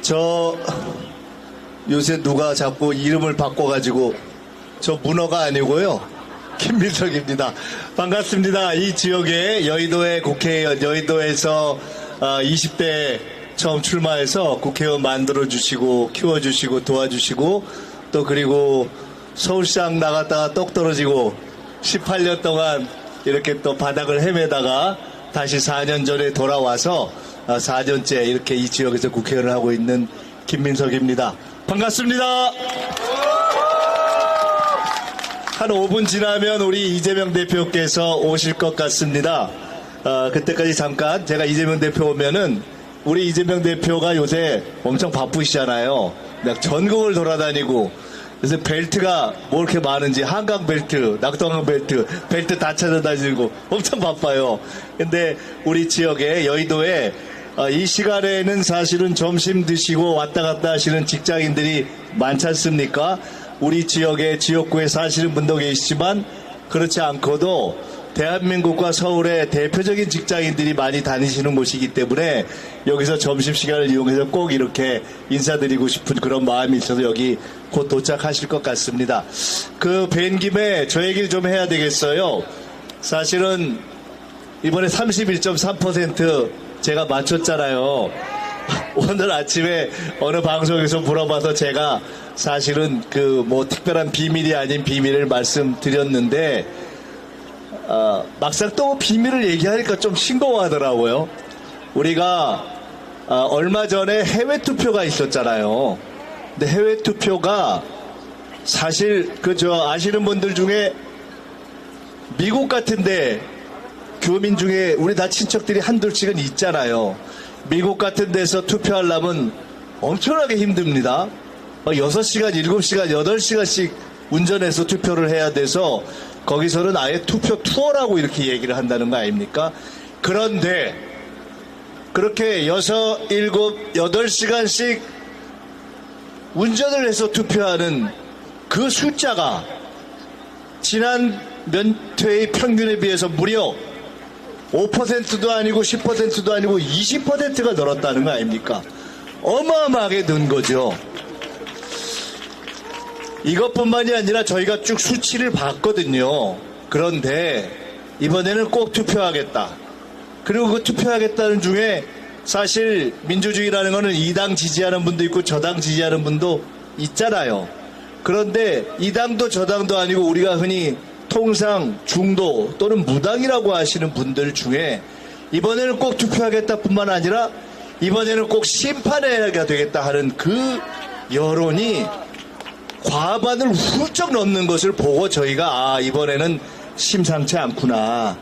저 요새 누가 자꾸 이름을 바꿔가지고 저 문어가 아니고요. 김민석입니다. 반갑습니다. 이 지역에 여의도의 국회의원, 여의도에서 20대 처음 출마해서 국회의원 만들어주시고 키워주시고 도와주시고 또 그리고 서울시장 나갔다가 똑 떨어지고 18년 동안 이렇게 또 바닥을 헤매다가 다시 4년 전에 돌아와서 4년째 이렇게 이 지역에서 국회의원을 하고 있는 김민석입니다. 반갑습니다. 한 5분 지나면 우리 이재명 대표께서 오실 것 같습니다. 그때까지 잠깐 제가 이재명 대표 오면은 우리 이재명 대표가 요새 엄청 바쁘시잖아요. 전국을 돌아다니고 요새 벨트가 뭐 이렇게 많은지 한강 벨트, 낙동강 벨트 다 찾아다니고 엄청 바빠요. 근데 우리 지역에 여의도에 이 시간에는 사실은 점심 드시고 왔다 갔다 하시는 직장인들이 많지 않습니까? 우리 지역에 지역구에 사시는 분도 계시지만 그렇지 않고도 대한민국과 서울의 대표적인 직장인들이 많이 다니시는 곳이기 때문에 여기서 점심시간을 이용해서 꼭 이렇게 인사드리고 싶은 그런 마음이 있어서 여기 곧 도착하실 것 같습니다. 그 뵌 김에 저 얘기를 좀 해야 되겠어요. 사실은 이번에 31.3% 제가 맞췄잖아요. 오늘 아침에 어느 방송에서 물어봐서 제가 사실은 그 뭐 특별한 비밀이 아닌 비밀을 말씀드렸는데 막상 또 비밀을 얘기하니까 좀 싱거워하더라고요. 우리가 얼마 전에 해외 투표가 있었잖아요. 근데 해외 투표가 사실 아시는 분들 중에 미국 같은데 교민 중에 우리 다 친척들이 한둘씩은 있잖아요. 미국 같은 데서 투표하려면 엄청나게 힘듭니다. 6시간, 7시간, 8시간씩 운전해서 투표를 해야 돼서 거기서는 아예 투표 투어라고 이렇게 얘기를 한다는 거 아닙니까? 그런데 그렇게 6, 7, 8시간씩 운전을 해서 투표하는 그 숫자가 지난 몇 회의 평균에 비해서 무려 5%도 아니고 10%도 아니고 20%가 늘었다는 거 아닙니까? 어마어마하게 는 거죠. 이것뿐만이 아니라 저희가 쭉 수치를 봤거든요. 그런데 이번에는 꼭 투표하겠다. 그리고 그 투표하겠다는 중에 사실 민주주의라는 거는 이 당 지지하는 분도 있고 저 당 지지하는 분도 있잖아요. 그런데 이 당도 저 당도 아니고 우리가 흔히 통상 중도 또는 무당이라고 하시는 분들 중에 이번에는 꼭 투표하겠다 뿐만 아니라 이번에는 꼭 심판해야 되겠다 하는 그 여론이 과반을 훌쩍 넘는 것을 보고 저희가 이번에는 심상치 않구나.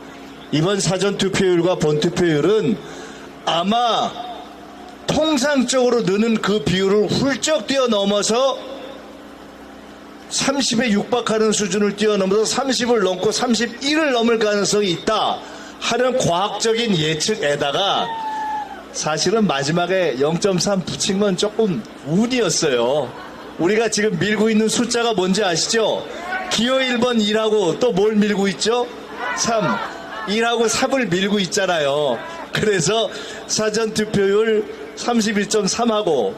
이번 사전투표율과 본투표율은 아마 통상적으로 느는 그 비율을 훌쩍 뛰어넘어서 30에 육박하는 수준을 뛰어넘어서 30을 넘고 31을 넘을 가능성이 있다 하는 과학적인 예측에다가 사실은 마지막에 0.3 붙인 건 조금 운이었어요. 우리가 지금 밀고 있는 숫자가 뭔지 아시죠? 기호 1번 2라고 또 뭘 밀고 있죠? 3. 2라고 3을 밀고 있잖아요. 그래서 사전투표율 31.3하고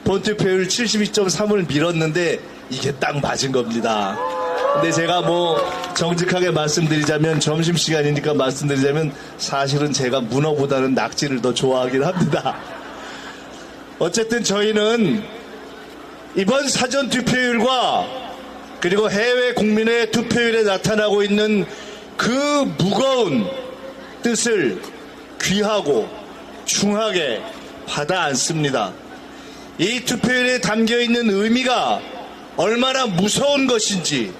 본투표율 72.3을 밀었는데 이게 딱 맞은 겁니다. 근데 제가 뭐 정직하게 말씀드리자면 점심시간이니까 말씀드리자면 사실은 제가 문어보다는 낙지를 더 좋아하긴 합니다. 어쨌든 저희는 이번 사전투표율과 그리고 해외 국민의 투표율에 나타나고 있는 그 무거운 뜻을 귀하고 중하게 받아 안습니다. 이 투표율에 담겨있는 의미가 얼마나 무서운 것인지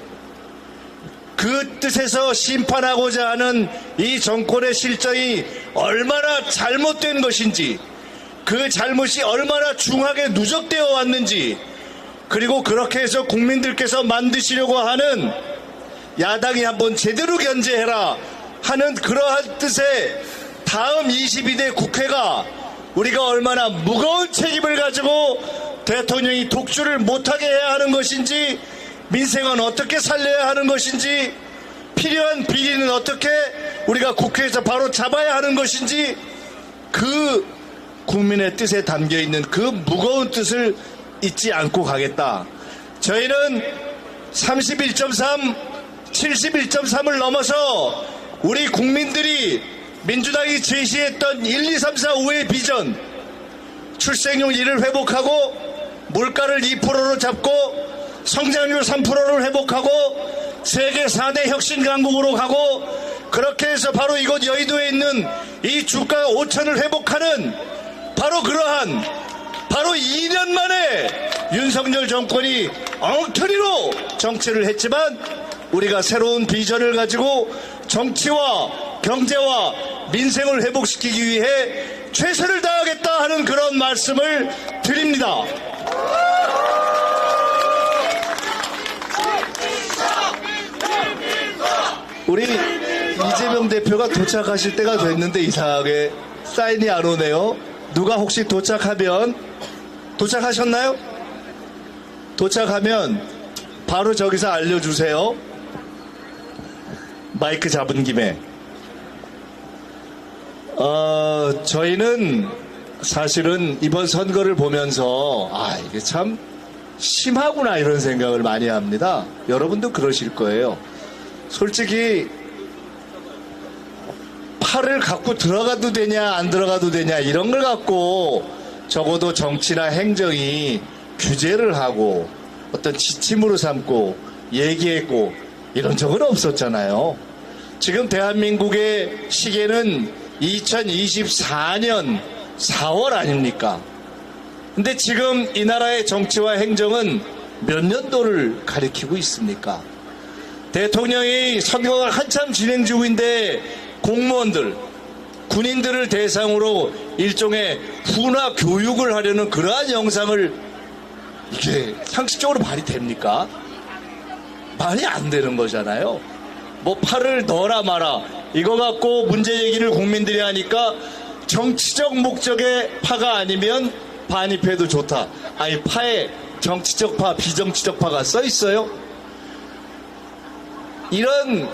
그 뜻에서 심판하고자 하는 이 정권의 실정이 얼마나 잘못된 것인지 그 잘못이 얼마나 중하게 누적되어 왔는지 그리고 그렇게 해서 국민들께서 만드시려고 하는 야당이 한번 제대로 견제해라 하는 그러한 뜻의 다음 22대 국회가 우리가 얼마나 무거운 책임을 가지고 대통령이 독주를 못하게 해야 하는 것인지 민생은 어떻게 살려야 하는 것인지 필요한 비리는 어떻게 우리가 국회에서 바로 잡아야 하는 것인지 그 국민의 뜻에 담겨 있는 그 무거운 뜻을 잊지 않고 가겠다. 저희는 31.3, 71.3을 넘어서 우리 국민들이 민주당이 제시했던 1, 2, 3, 4, 5의 비전, 출생률 1을 회복하고 물가를 2%로 잡고 성장률 3%를 회복하고 세계 4대 혁신 강국으로 가고 그렇게 해서 바로 이곳 여의도에 있는 이 주가 5천을 회복하는 바로 그러한 바로 2년 만에 윤석열 정권이 엉터리로 정치를 했지만 우리가 새로운 비전을 가지고 정치와 경제와 민생을 회복시키기 위해 최선을 다하겠다 하는 그런 말씀을 드립니다. 우리 이재명 대표가 도착하실 때가 됐는데 이상하게 사인이 안 오네요. 누가 혹시 도착하셨나요? 도착하면 바로 저기서 알려주세요. 마이크 잡은 김에. 저희는 사실은 이번 선거를 보면서 이게 참 심하구나 이런 생각을 많이 합니다. 여러분도 그러실 거예요. 솔직히 팔을 갖고 들어가도 되냐 안 들어가도 되냐 이런 걸 갖고 적어도 정치나 행정이 규제를 하고 어떤 지침으로 삼고 얘기했고 이런 적은 없었잖아요. 지금 대한민국의 시계는 2024년 4월 아닙니까? 근데 지금 이 나라의 정치와 행정은 몇 년도를 가리키고 있습니까? 대통령이 선거가 한참 진행 중인데 공무원들, 군인들을 대상으로 일종의 훈화 교육을 하려는 그러한 영상을 이게 상식적으로 말이 됩니까? 말이 안 되는 거잖아요. 뭐 팔을 넣어라 마라 이거 갖고 문제 제기를 국민들이 하니까 정치적 목적의 파가 아니면 반입해도 좋다. 아니 파에 정치적 파, 비정치적 파가 써 있어요? 이런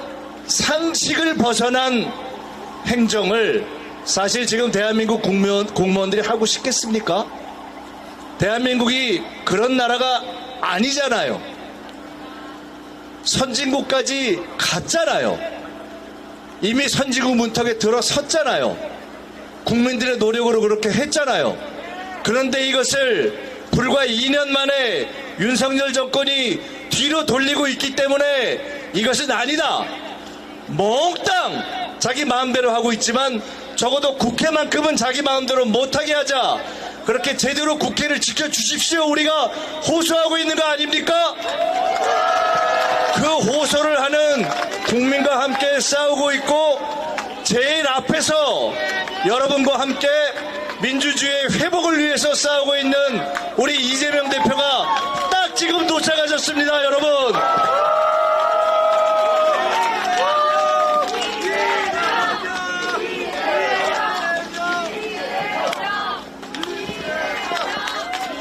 상식을 벗어난 행정을 사실 지금 대한민국 공무원들이 하고 싶겠습니까? 대한민국이 그런 나라가 아니잖아요. 선진국까지 갔잖아요. 이미 선진국 문턱에 들어섰잖아요. 국민들의 노력으로 그렇게 했잖아요. 그런데 이것을 불과 2년 만에 윤석열 정권이 뒤로 돌리고 있기 때문에 이것은 아니다. 몽땅 자기 마음대로 하고 있지만 적어도 국회만큼은 자기 마음대로 못하게 하자. 그렇게 제대로 국회를 지켜주십시오. 우리가 호소하고 있는 거 아닙니까? 그 호소를 하는 국민과 함께 싸우고 있고 제일 앞에서 여러분과 함께 민주주의의 회복을 위해서 싸우고 있는 우리 이재명 대표가 딱 지금 도착하셨습니다. 여러분.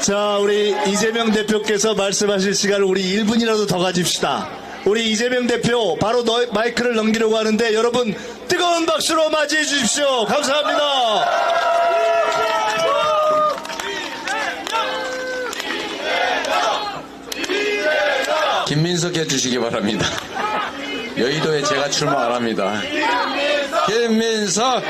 자, 우리 이재명 대표께서 말씀하실 시간을 우리 1분이라도 더 가집시다. 우리 이재명 대표 바로 마이크를 넘기려고 하는데 여러분 뜨거운 박수로 맞이해 주십시오. 감사합니다. 김민석 해주시기 바랍니다. 여의도에 제가 출마 안 합니다. 김민석.